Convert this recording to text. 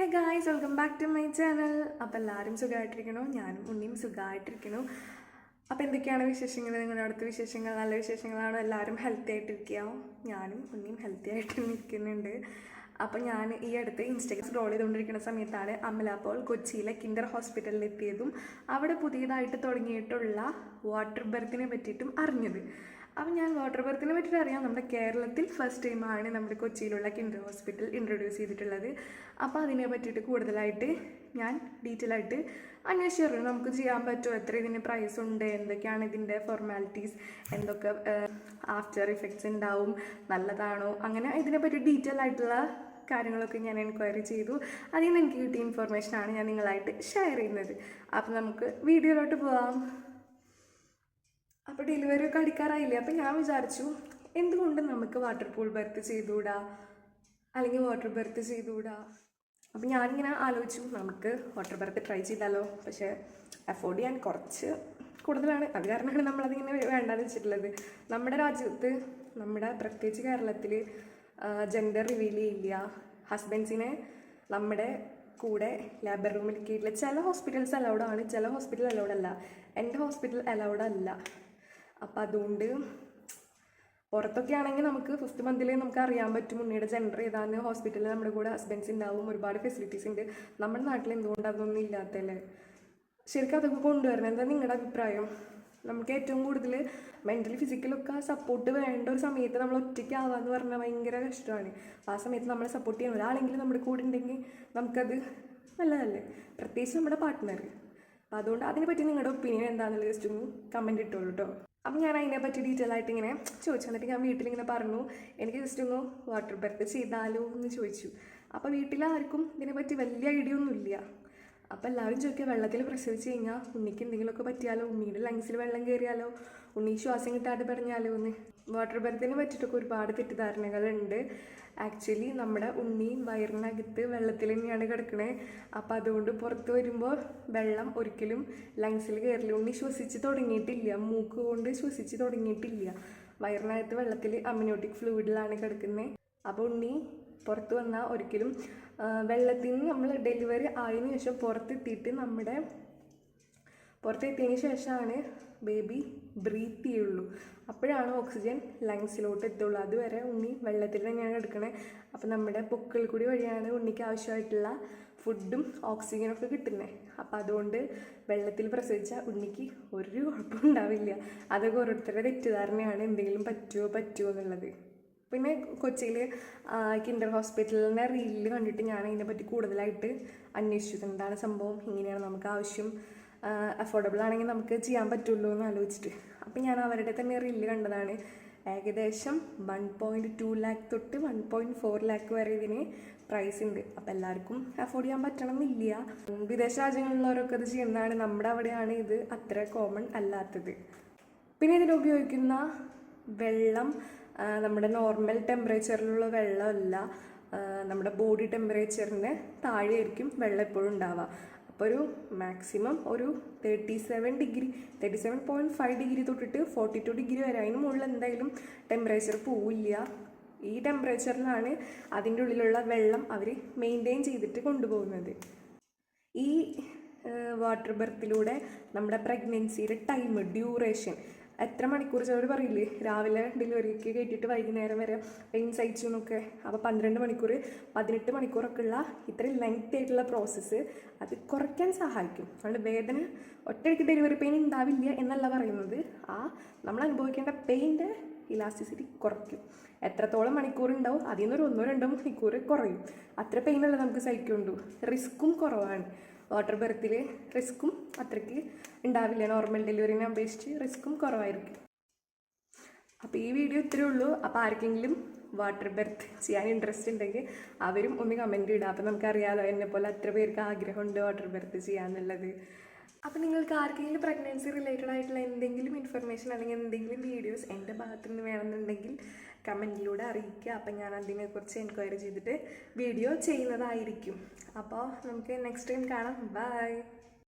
Hey guys, welcome back to my channel. അപ്പോൾ എല്ലാവരും സുഖമായിട്ടിരിക്കണോ? ഞാനും ഉണ്ണിയും സുഖമായിട്ടിരിക്കണോ. അപ്പോൾ എന്തൊക്കെയാണ് വിശേഷങ്ങൾ? നിങ്ങളുടെ അടുത്ത വിശേഷങ്ങൾ നല്ല വിശേഷങ്ങളാണോ? എല്ലാവരും ഹെൽത്തി ആയിട്ടിരിക്കുകയോ? ഞാനും ഉണ്ണിയും ഹെൽത്തി ആയിട്ട് നിൽക്കുന്നുണ്ട്. അപ്പോൾ ഞാൻ ഈ അടുത്ത് ഇൻസ്റ്റാഗ്രാം സ്ക്രോൾ ചെയ്തുകൊണ്ടിരിക്കുന്ന സമയത്താണ് അമല പോൾ കൊച്ചിയിലെ കിൻഡർ ഹോസ്പിറ്റലിൽ എത്തിയതും അവിടെ പുതിയതായിട്ട് തുടങ്ങിയിട്ടുള്ള വാട്ടർ ബർത്തിനെ പറ്റിയിട്ടും അറിഞ്ഞത്. അപ്പം ഞാൻ വാട്ടർ ബർത്തിനെ പറ്റിയിട്ട് അറിയാം. നമ്മുടെ കേരളത്തിൽ ഫസ്റ്റ് ടൈമാണ് നമ്മുടെ കൊച്ചിയിലുള്ള കിൻഡർ ഹോസ്പിറ്റൽ ഇൻട്രൊഡ്യൂസ് ചെയ്തിട്ടുള്ളത്. അപ്പോൾ അതിനെ പറ്റിയിട്ട് കൂടുതലായിട്ട് ഞാൻ ഡീറ്റെയിൽ ആയിട്ട് അന്വേഷിച്ചു. നമുക്ക് ചെയ്യാൻ പറ്റുമോ, എത്ര ഇതിന് പ്രൈസ് ഉണ്ട്, എന്തൊക്കെയാണ് ഇതിൻ്റെ ഫോർമാലിറ്റീസ്, എന്തൊക്കെ ആഫ്റ്റർ ഇഫക്ട്സ് ഉണ്ടാവും, നല്ലതാണോ, അങ്ങനെ ഇതിനെപ്പറ്റി ഡീറ്റെയിൽ ആയിട്ടുള്ള കാര്യങ്ങളൊക്കെ ഞാൻ എൻക്വയറി ചെയ്തു. അതിൽ നിന്ന് എനിക്ക് കിട്ടിയ ഇൻഫർമേഷനാണ് ഞാൻ നിങ്ങളായിട്ട് ഷെയർ ചെയ്യുന്നത്. അപ്പം നമുക്ക് വീഡിയോയിലോട്ട് പോവാം. അപ്പോൾ ഡെലിവറി ഒക്കെ അടിക്കാറായില്ലേ? അപ്പം ഞാൻ വിചാരിച്ചു എന്തുകൊണ്ട് നമുക്ക് വാട്ടർ പൂൾ ബർത്ത് ചെയ്തുകൂടാ, അല്ലെങ്കിൽ വാട്ടർ ബർത്ത് ചെയ്തുകൂടാ. അപ്പം ഞാനിങ്ങനെ ആലോചിച്ചു, നമുക്ക് വാട്ടർ ബർത്ത് ട്രൈ ചെയ്താലോ. പക്ഷേ അഫോർഡ് ചെയ്യാൻ കുറച്ച് കൂടുതലാണ്. അത് കാരണമാണ് നമ്മളതിങ്ങനെ വേണ്ടാന്ന് വെച്ചിട്ടുള്ളത്. നമ്മുടെ രാജ്യത്ത്, നമ്മുടെ പ്രത്യേകിച്ച് കേരളത്തിൽ ജെൻഡർ റിവീൽ ചെയ്യില്ല. ഹസ്ബൻഡ്സിനെ നമ്മുടെ കൂടെ ലേബർ റൂമിൽ കയറ്റില്ല. ചില ഹോസ്പിറ്റൽസ് അലൗഡ് ആണ്, ചില ഹോസ്പിറ്റൽ അലൗഡ് അല്ല. എൻ്റെ ഹോസ്പിറ്റൽ അലൗഡ് അല്ല. അപ്പം അതുകൊണ്ട് പുറത്തൊക്കെ ആണെങ്കിൽ നമുക്ക് ഫസ്റ്റ് മന്തിലേ നമുക്ക് അറിയാൻ പറ്റും ഉണ്ണിയുടെ ജെൻഡർ ഏതാന്ന്. ഹോസ്പിറ്റലിൽ നമ്മുടെ കൂടെ ഹസ്ബൻഡ്സ് ഉണ്ടാവും, ഒരുപാട് ഫെസിലിറ്റീസ് ഉണ്ട്. നമ്മുടെ നാട്ടിൽ എന്തുകൊണ്ട് അതൊന്നും ഇല്ലാത്തല്ലേ? ശരിക്കും അതൊക്കെ കൊണ്ടുവരണം. എന്താ നിങ്ങളുടെ അഭിപ്രായം? നമുക്ക് ഏറ്റവും കൂടുതൽ മെൻ്റലി ഫിസിക്കലൊക്കെ സപ്പോർട്ട് വേണ്ട ഒരു സമയത്ത് നമ്മൾ ഒറ്റയ്ക്കാവാന്ന് പറഞ്ഞാൽ ഭയങ്കര കഷ്ടമാണ്. ആ സമയത്ത് നമ്മളെ സപ്പോർട്ട് ചെയ്യാൻ ഒരാളെങ്കിലും നമ്മുടെ കൂടെ ഉണ്ടെങ്കിൽ നമുക്കത് നല്ലതല്ലേ, പ്രത്യേകിച്ച് നമ്മുടെ പാർട്ട്ണർ. അപ്പം അതുകൊണ്ട് അതിനെപ്പറ്റി നിങ്ങളുടെ ഒപ്പീനിയൻ എന്താണെന്നുള്ളത് ജസ്റ്റ് ഒന്ന് കമൻറ്റ് ഇട്ടോളൂ കേട്ടോ. അപ്പം ഞാൻ അതിനെപ്പറ്റി ഡീറ്റെയിൽ ആയിട്ട് ഇങ്ങനെ ചോദിച്ചു. എന്നിട്ട് ഞാൻ വീട്ടിലിങ്ങനെ പറഞ്ഞു, എനിക്ക് ജസ്റ്റ് ഒന്ന് വാട്ടർ ബർത്ത് ചെയ്താലോ എന്ന് ചോദിച്ചു. അപ്പോൾ വീട്ടിലാർക്കും ഇതിനെപ്പറ്റി വലിയ ഐഡിയ ഒന്നുമില്ല. അപ്പോൾ എല്ലാവരും ചോദിക്കുക, വെള്ളത്തിൽ പ്രസവിച്ച് കഴിഞ്ഞാൽ ഉണ്ണിക്ക് എന്തെങ്കിലുമൊക്കെ പറ്റിയാലോ, ഉണ്ണിയുടെ ലങ്സിൽ വെള്ളം കയറിയാലോ, ഉണ്ണി ശ്വാസം കിട്ടാതെ പറഞ്ഞാലോ എന്ന്. വാട്ടർ ബർത്തിനെ പറ്റിയിട്ടൊക്കെ ഒരുപാട് തെറ്റിദ്ധാരണകളുണ്ട്. ആക്ച്വലി നമ്മുടെ ഉണ്ണി വയറിനകത്ത് വെള്ളത്തിൽ തന്നെയാണ് കിടക്കണത്. അപ്പോൾ അതുകൊണ്ട് പുറത്ത് വരുമ്പോൾ വെള്ളം ഒരിക്കലും ലങ്സിൽ കയറില്ല. ഉണ്ണി ശ്വസിച്ച് തുടങ്ങിയിട്ടില്ല, മൂക്ക് കൊണ്ട് ശ്വസിച്ച് തുടങ്ങിയിട്ടില്ല. വയറിനകത്ത് വെള്ളത്തിൽ അമ്നിയോട്ടിക് ഫ്ലൂയിഡിലാണ് കിടക്കുന്നത്. അപ്പോൾ ഉണ്ണി പുറത്ത് വന്നാൽ ഒരിക്കലും വെള്ളത്തിൽ നിന്ന് നമ്മൾ ഡെലിവറി ആയതിനു ശേഷം പുറത്തെത്തിയതിന് ശേഷമാണ് ബേബി ബ്രീത്ത് ചെയ്യുള്ളൂ. അപ്പോഴാണ് ഓക്സിജൻ ലങ്സിലോട്ട് എത്തുള്ളൂ. അതുവരെ ഉണ്ണി വെള്ളത്തിൽ തന്നെയാണ് എടുക്കണത്. അപ്പോൾ നമ്മുടെ പൊക്കിൾ കൂടി വഴിയാണ് ഉണ്ണിക്ക് ആവശ്യമായിട്ടുള്ള ഫുഡും ഓക്സിജനൊക്കെ കിട്ടുന്നത്. അപ്പോൾ അതുകൊണ്ട് വെള്ളത്തിൽ പ്രസവിച്ച ഉണ്ണിക്ക് ഒരു കുഴപ്പവും ഉണ്ടാവില്ല. അതൊക്കെ ഓരോരുത്തരുടെ തെറ്റിദ്ധാരണയാണ്, എന്തെങ്കിലും പറ്റുമോ എന്നുള്ളത്. പിന്നെ കൊച്ചിയിൽ കിൻഡർ ഹോസ്പിറ്റലിൻ്റെ റീലിൽ കണ്ടിട്ട് ഞാൻ അതിനെപ്പറ്റി കൂടുതലായിട്ട് അന്വേഷിച്ചു. എന്താണ് സംഭവം, ഇങ്ങനെയാണ് നമുക്ക് ആവശ്യം, അഫോർഡബിൾ ആണെങ്കിൽ നമുക്ക് ചെയ്യാൻ പറ്റുള്ളൂ എന്ന് ആലോചിച്ചിട്ട്. അപ്പം ഞാൻ അവരുടെ തന്നെ റീലിൽ കണ്ടതാണ്. ഏകദേശം 1.2 lakh തൊട്ട് 1.4 lakh വരെ ഇതിന് പ്രൈസ് ഉണ്ട്. അപ്പോൾ എല്ലാവർക്കും അഫോർഡ് ചെയ്യാൻ പറ്റണമെന്നില്ല. വിദേശ രാജ്യങ്ങളിലുള്ളവരൊക്കെ അത് ചെയ്യുന്നതാണ്. നമ്മുടെ അവിടെയാണ് ഇത് അത്ര കോമൺ അല്ലാത്തത്. പിന്നെ ഇതിലുപയോഗിക്കുന്ന വെള്ളം നമ്മുടെ നോർമൽ ടെമ്പറേച്ചറിലുള്ള വെള്ളമല്ല, നമ്മുടെ ബോഡി ടെമ്പറേച്ചറിന് താഴെയായിരിക്കും വെള്ളം എപ്പോഴും ഉണ്ടാവുക. അപ്പോൾ ഒരു മാക്സിമം ഒരു 37.5 ഡിഗ്രി തൊട്ടിട്ട് 42 ഡിഗ്രി വരെ, അതിന് മുകളിൽ എന്തായാലും ടെമ്പറേച്ചർ പോവില്ല. ഈ ടെമ്പറേച്ചറിലാണ് അതിൻ്റെ ഉള്ളിലുള്ള വെള്ളം അവർ മെയിൻറ്റെയിൻ ചെയ്തിട്ട് കൊണ്ടുപോകുന്നത്. ഈ വാട്ടർ ബർത്തിലൂടെ നമ്മുടെ പ്രഗ്നൻസിയുടെ ടൈം, ഡ്യൂറേഷൻ, എത്ര മണിക്കൂർ ചിലർ പറയില്ലേ, രാവിലെ ഡെലിവറിക്ക് കയറ്റിയിട്ട് വൈകുന്നേരം വരെ പെയിൻ സഹിച്ചു എന്നൊക്കെ. അപ്പോൾ 12 മണിക്കൂർ 18 മണിക്കൂറൊക്കെ ഉള്ള ഇത്രയും ലെങ്ത് ആയിട്ടുള്ള പ്രോസസ്സ് അത് കുറയ്ക്കാൻ സഹായിക്കും. അതുകൊണ്ട് വേദന ഒറ്റയ്ക്ക് ഡെലിവറി പെയിൻ ഉണ്ടാവില്ല എന്നല്ല പറയുന്നത്, നമ്മൾ അനുഭവിക്കേണ്ട പെയിൻ്റെ ഇലാസ്റ്റിസിറ്റി കുറയ്ക്കും. എത്രത്തോളം മണിക്കൂർ ഉണ്ടാവും അതിൽ നിന്നൊരു 1-2 മണിക്കൂർ കുറയും. അത്ര പെയിനല്ല നമുക്ക് സഹിക്കുള്ളൂ. റിസ്ക്കും കുറവാണ്. വാട്ടർ ബർത്തിൽ റിസ്ക്കും അത്രയ്ക്ക് ഉണ്ടാവില്ല. നോർമൽ ഡെലിവറിനെ അപേക്ഷിച്ച് റിസ്ക്കും കുറവായിരിക്കും. അപ്പോൾ ഈ വീഡിയോ ഇത്രയേ ഉള്ളൂ. അപ്പോൾ ആർക്കെങ്കിലും വാട്ടർ ബർത്ത് ചെയ്യാൻ ഇൻട്രസ്റ്റ് ഉണ്ടെങ്കിൽ അവരും ഒന്ന് കമൻറ്റ് ഇടുക. അപ്പോൾ നമുക്കറിയാമല്ലോ, എന്നെപ്പോലെ അത്ര പേർക്ക് ആഗ്രഹമുണ്ട് വാട്ടർ ബർത്ത് ചെയ്യാന്നുള്ളത്. അപ്പോൾ നിങ്ങൾക്ക് ആർക്കെങ്കിലും പ്രഗ്നൻസി റിലേറ്റഡ് ആയിട്ടുള്ള എന്തെങ്കിലും ഇൻഫർമേഷൻ അല്ലെങ്കിൽ എന്തെങ്കിലും വീഡിയോസ് എൻ്റെ ഭാഗത്തു നിന്ന് വേണമെന്നുണ്ടെങ്കിൽ കമൻറ്റിലൂടെ അറിയിക്കുക. അപ്പം ഞാൻ അതിനെക്കുറിച്ച് എൻക്വയറി ചെയ്തിട്ട് വീഡിയോ ചെയ്യുന്നതായിരിക്കും. അപ്പോൾ നമുക്ക് നെക്സ്റ്റ് ടൈം കാണാം. ബൈ.